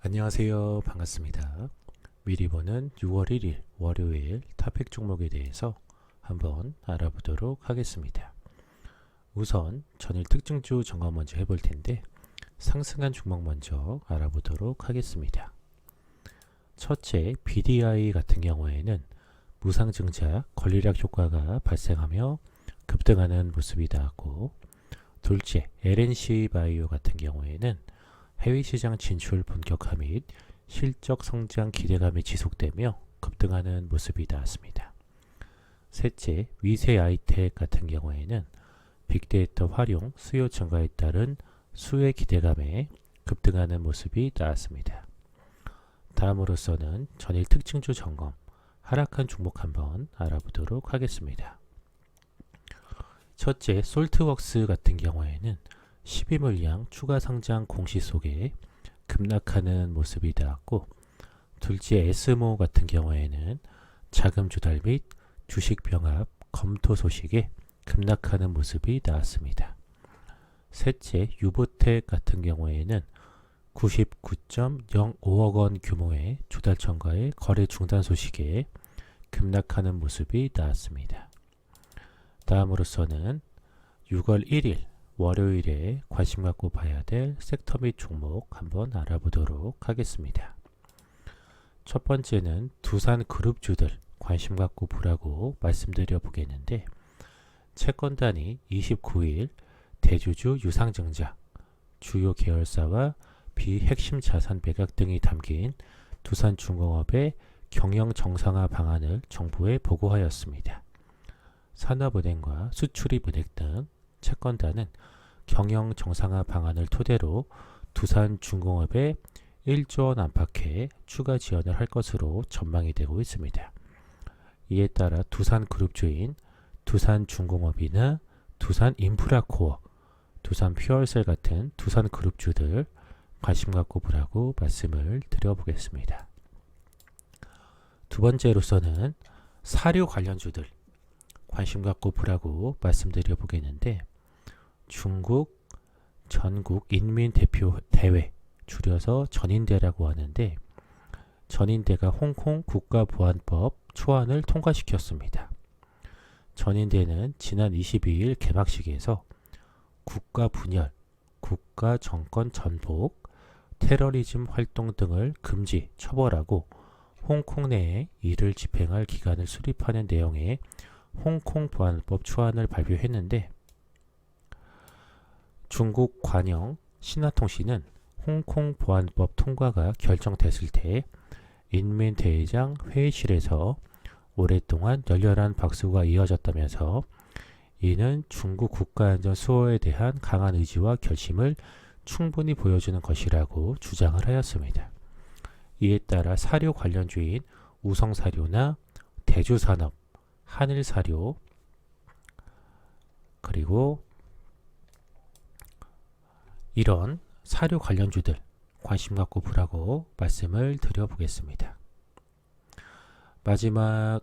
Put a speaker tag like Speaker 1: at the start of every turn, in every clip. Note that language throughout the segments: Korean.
Speaker 1: 안녕하세요. 반갑습니다. 미리 보는 6월 1일 월요일 토픽 종목에 대해서 한번 알아보도록 하겠습니다. 우선 전일 특징주 점검 먼저 해볼 텐데 상승한 종목 먼저 알아보도록 하겠습니다. 첫째, BDI 같은 경우에는 무상증자 권리락 효과가 발생하며 급등하는 모습이 나왔고, 둘째, LNC 바이오 같은 경우에는 해외시장 진출 본격화 및 실적 성장 기대감이 지속되며 급등하는 모습이 나왔습니다. 셋째, 위세 아이텍 같은 경우에는 빅데이터 활용 수요 증가에 따른 수혜 기대감에 급등하는 모습이 나왔습니다. 다음으로서는 전일 특징주 점검, 하락한 종목 한번 알아보도록 하겠습니다. 첫째, 솔트웍스 같은 경우에는 12물량 추가 상장 공시 속에 급락하는 모습이 나왔고, 둘째, 에스모 같은 경우에는 자금 조달 및 주식 병합 검토 소식에 급락하는 모습이 나왔습니다. 셋째, 유보텍 같은 경우에는 99.05억 원 규모의 조달 청과의 거래 중단 소식에 급락하는 모습이 나왔습니다. 다음으로서는 6월 1일 월요일에 관심 갖고 봐야 될 섹터 및 종목 한번 알아보도록 하겠습니다. 첫 번째는 두산 그룹주들 관심 갖고 보라고 말씀드려 보겠는데, 채권단이 29일 대주주 유상증자, 주요 계열사와 비핵심 자산 매각 등이 담긴 두산중공업의 경영 정상화 방안을 정부에 보고하였습니다. 산업은행과 수출입은행 등 채권단은 경영 정상화 방안을 토대로 두산중공업에 1조 원 안팎의 추가 지원을 할 것으로 전망이 되고 있습니다. 이에 따라 두산그룹주인 두산중공업이나 두산인프라코어, 두산퓨얼셀 같은 두산그룹주들 관심 갖고 보라고 말씀을 드려보겠습니다. 두 번째로서는 사료 관련주들 관심 갖고 보라고 말씀드려 보겠는데, 중국 전국 인민대표대회, 줄여서 전인대라고 하는데, 전인대가 홍콩 국가보안법 초안을 통과시켰습니다. 전인대는 지난 22일 개막식에서 국가 분열, 국가 정권 전복, 테러리즘 활동 등을 금지, 처벌하고 홍콩 내에 이를 집행할 기관을 수립하는 내용의 홍콩 보안법 초안을 발표했는데, 중국 관영 신화통신은 홍콩 보안법 통과가 결정됐을 때 인민대회장 회의실에서 오랫동안 열렬한 박수가 이어졌다면서, 이는 중국 국가안전 수호에 대한 강한 의지와 결심을 충분히 보여주는 것이라고 주장을 하였습니다. 이에 따라 사료 관련주인 우성사료나 대주산업, 한일사료, 그리고 이런 사료 관련주들 관심 갖고 보라고 말씀을 드려보겠습니다. 마지막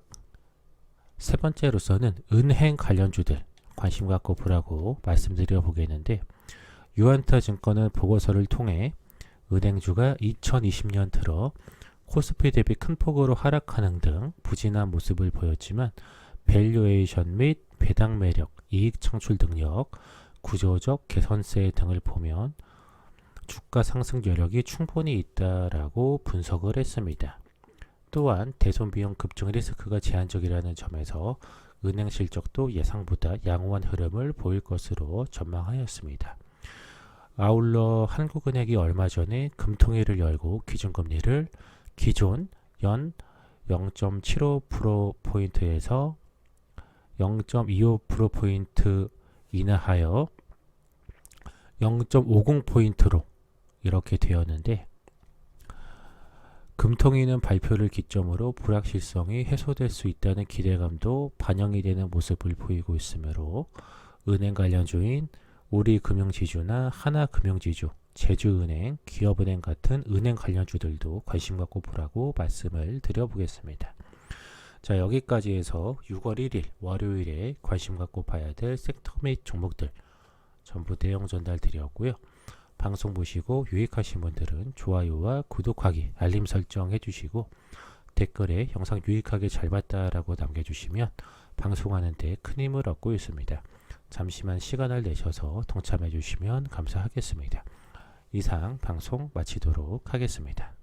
Speaker 1: 세 번째로서는 은행 관련주들 관심 갖고 보라고 말씀드려 보겠는데, 유안타증권은 보고서를 통해 은행주가 2020년 들어 코스피 대비 큰 폭으로 하락하는 등 부진한 모습을 보였지만, 밸류에이션 및 배당 매력, 이익 창출 능력, 구조적 개선세 등을 보면 주가 상승 여력이 충분히 있다라고 분석을 했습니다. 또한 대손비용 급증 리스크가 제한적이라는 점에서 은행 실적도 예상보다 양호한 흐름을 보일 것으로 전망하였습니다. 아울러 한국은행이 얼마 전에 금통위를 열고 기준금리를 기존 연 0.75%포인트에서 0.25%포인트 인하하여 0.50포인트로 이렇게 되었는데, 금통위는 발표를 기점으로 불확실성이 해소될 수 있다는 기대감도 반영이 되는 모습을 보이고 있으므로 은행 관련주인 우리금융지주나 하나금융지주, 제주은행, 기업은행 같은 은행 관련주들도 관심 갖고 보라고 말씀을 드려보겠습니다. 자, 여기까지 해서 6월 1일 월요일에 관심 갖고 봐야 될 섹터 및 종목들 전부 내용 전달 드렸고요. 방송 보시고 유익하신 분들은 좋아요와 구독하기, 알림 설정 해주시고 댓글에 영상 유익하게 잘 봤다라고 남겨주시면 방송하는 데 큰 힘을 얻고 있습니다. 잠시만 시간을 내셔서 동참해 주시면 감사하겠습니다. 이상 방송 마치도록 하겠습니다.